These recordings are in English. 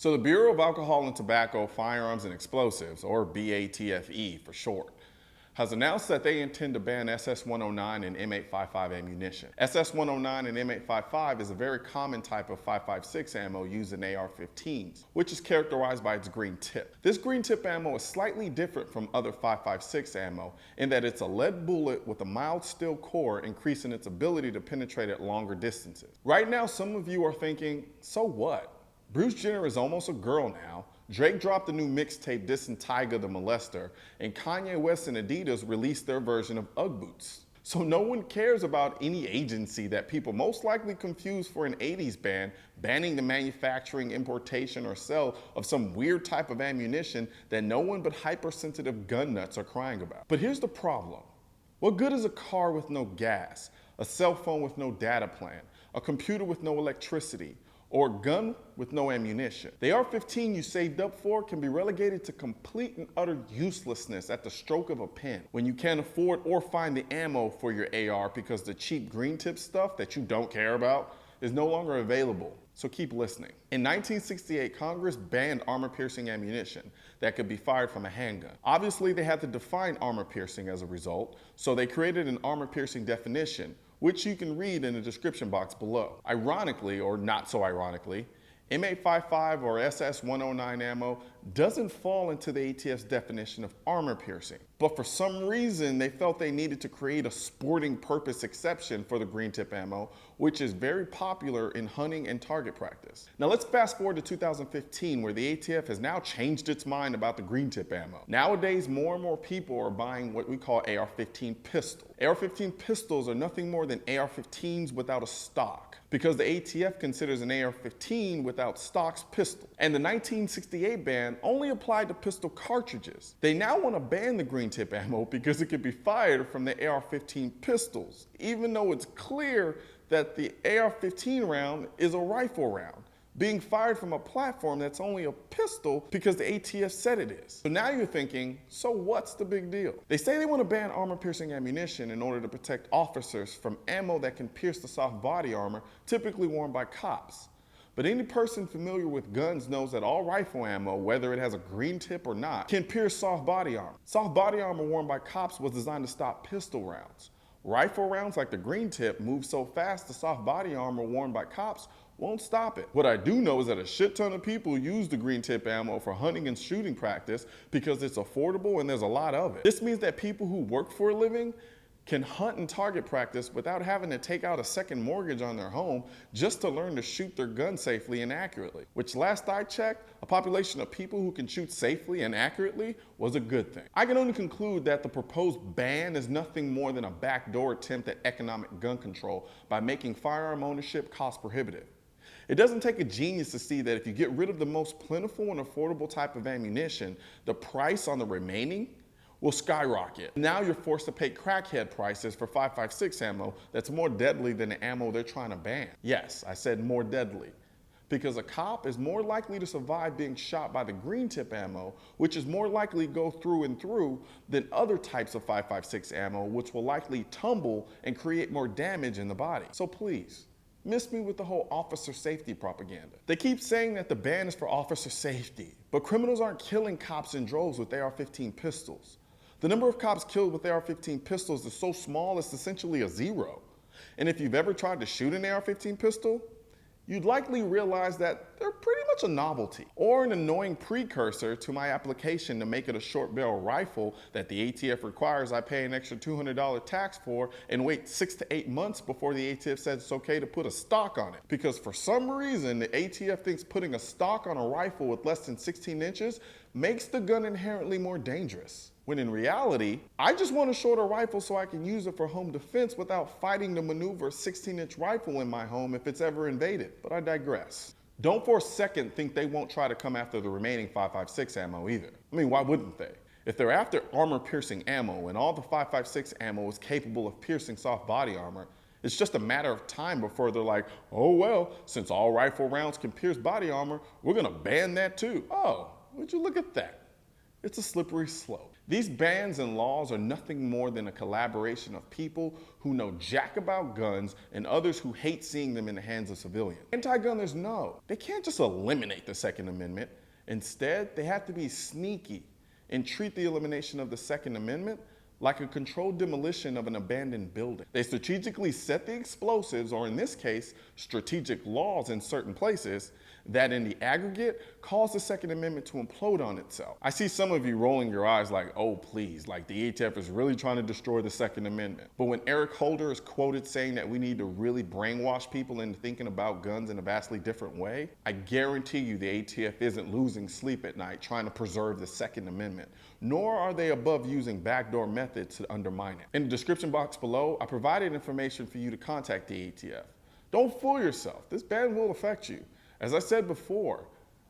So the Bureau of Alcohol and Tobacco, Firearms and Explosives, or BATFE for short, has announced that they intend to ban SS-109 and M855 ammunition. SS-109 and M855 is a very common type of 5.56 ammo used in AR-15s, which is characterized by its green tip. This green tip ammo is slightly different from other 5.56 ammo in that it's a lead bullet with a mild steel core, increasing its ability to penetrate at longer distances. Right now, some of you are thinking, so what? Bruce Jenner is almost a girl now. Drake dropped a new mixtape dissing Tyga the Molester, and Kanye West and Adidas released their version of Ugg boots. So no one cares about any agency that people most likely confuse for an 80s ban, banning the manufacturing, importation, or sale of some weird type of ammunition that no one but hypersensitive gun nuts are crying about. But here's the problem. What good is a car with no gas, a cell phone with no data plan, a computer with no electricity, or a gun with no ammunition? The AR-15 you saved up for can be relegated to complete and utter uselessness at the stroke of a pen when you can't afford or find the ammo for your AR because the cheap green tip stuff that you don't care about is no longer available. So keep listening. In 1968, Congress banned armor-piercing ammunition that could be fired from a handgun. Obviously, they had to define armor-piercing as a result, so they created an armor-piercing definition, which you can read in the description box below. Ironically, or not so ironically, M855 or SS-109 ammo doesn't fall into the ATF's definition of armor piercing. But for some reason, they felt they needed to create a sporting purpose exception for the green tip ammo, which is very popular in hunting and target practice. Now let's fast forward to 2015, where the ATF has now changed its mind about the green tip ammo. Nowadays, more and more people are buying what we call AR-15 pistols. AR-15 pistols are nothing more than AR-15s without a stock, because the ATF considers an AR-15 without stocks pistol. And the 1968 ban only applied to pistol cartridges. They now want to ban the green tip ammo because it could be fired from the AR-15 pistols, even though it's clear that the AR-15 round is a rifle round, being fired from a platform that's only a pistol because the ATF said it is. So now you're thinking, so what's the big deal? They say they want to ban armor-piercing ammunition in order to protect officers from ammo that can pierce the soft body armor typically worn by cops. But any person familiar with guns knows that all rifle ammo, whether it has a green tip or not, can pierce soft body armor. Soft body armor worn by cops was designed to stop pistol rounds. Rifle rounds like the green tip move so fast the soft body armor worn by cops won't stop it. What I do know is that a shit ton of people use the green tip ammo for hunting and shooting practice because it's affordable and there's a lot of it. This means that people who work for a living can hunt and target practice without having to take out a second mortgage on their home just to learn to shoot their gun safely and accurately. Which, last I checked, a population of people who can shoot safely and accurately was a good thing. I can only conclude that the proposed ban is nothing more than a backdoor attempt at economic gun control by making firearm ownership cost prohibitive. It doesn't take a genius to see that if you get rid of the most plentiful and affordable type of ammunition, the price on the remaining will skyrocket. Now you're forced to pay crackhead prices for 5.56 ammo that's more deadly than the ammo they're trying to ban. Yes, I said more deadly. Because a cop is more likely to survive being shot by the green tip ammo, which is more likely to go through and through, than other types of 5.56 ammo, which will likely tumble and create more damage in the body. So please, miss me with the whole officer safety propaganda. They keep saying that the ban is for officer safety, but criminals aren't killing cops in droves with AR-15 pistols. The number of cops killed with AR-15 pistols is so small it's essentially a zero. And if you've ever tried to shoot an AR-15 pistol, you'd likely realize that they're pretty much a novelty, or an annoying precursor to my application to make it a short barrel rifle that the ATF requires I pay an extra $200 tax for and wait 6 to 8 months before the ATF says it's okay to put a stock on it. Because for some reason, the ATF thinks putting a stock on a rifle with less than 16 inches makes the gun inherently more dangerous. When in reality, I just want a shorter rifle so I can use it for home defense without fighting to maneuver a 16-inch rifle in my home if it's ever invaded. But I digress. Don't for a second think they won't try to come after the remaining 5.56 ammo either. I mean, why wouldn't they? If they're after armor-piercing ammo and all the 5.56 ammo is capable of piercing soft body armor, it's just a matter of time before they're like, oh well, since all rifle rounds can pierce body armor, we're gonna ban that too. Oh, would you look at that? It's a slippery slope. These bans and laws are nothing more than a collaboration of people who know jack about guns and others who hate seeing them in the hands of civilians. Anti-gunners know they can't just eliminate the Second Amendment. Instead, they have to be sneaky and treat the elimination of the Second Amendment like a controlled demolition of an abandoned building. They strategically set the explosives, or in this case, strategic laws in certain places, that in the aggregate cause the Second Amendment to implode on itself. I see some of you rolling your eyes like, oh please, like the ATF is really trying to destroy the Second Amendment. But when Eric Holder is quoted saying that we need to really brainwash people into thinking about guns in a vastly different way, I guarantee you the ATF isn't losing sleep at night trying to preserve the Second Amendment, nor are they above using backdoor methods to undermine it. In the description box below, I provided information for you to contact the ATF. Don't fool yourself, this ban will affect you. As I said before,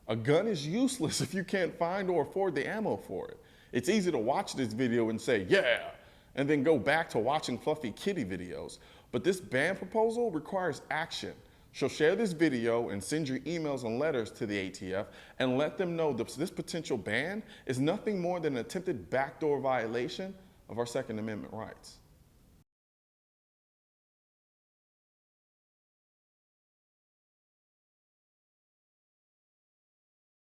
a gun is useless if you can't find or afford the ammo for it. It's easy to watch this video and say, yeah, and then go back to watching fluffy kitty videos. But this ban proposal requires action. So share this video and send your emails and letters to the ATF and let them know that this potential ban is nothing more than an attempted backdoor violation of our Second Amendment rights.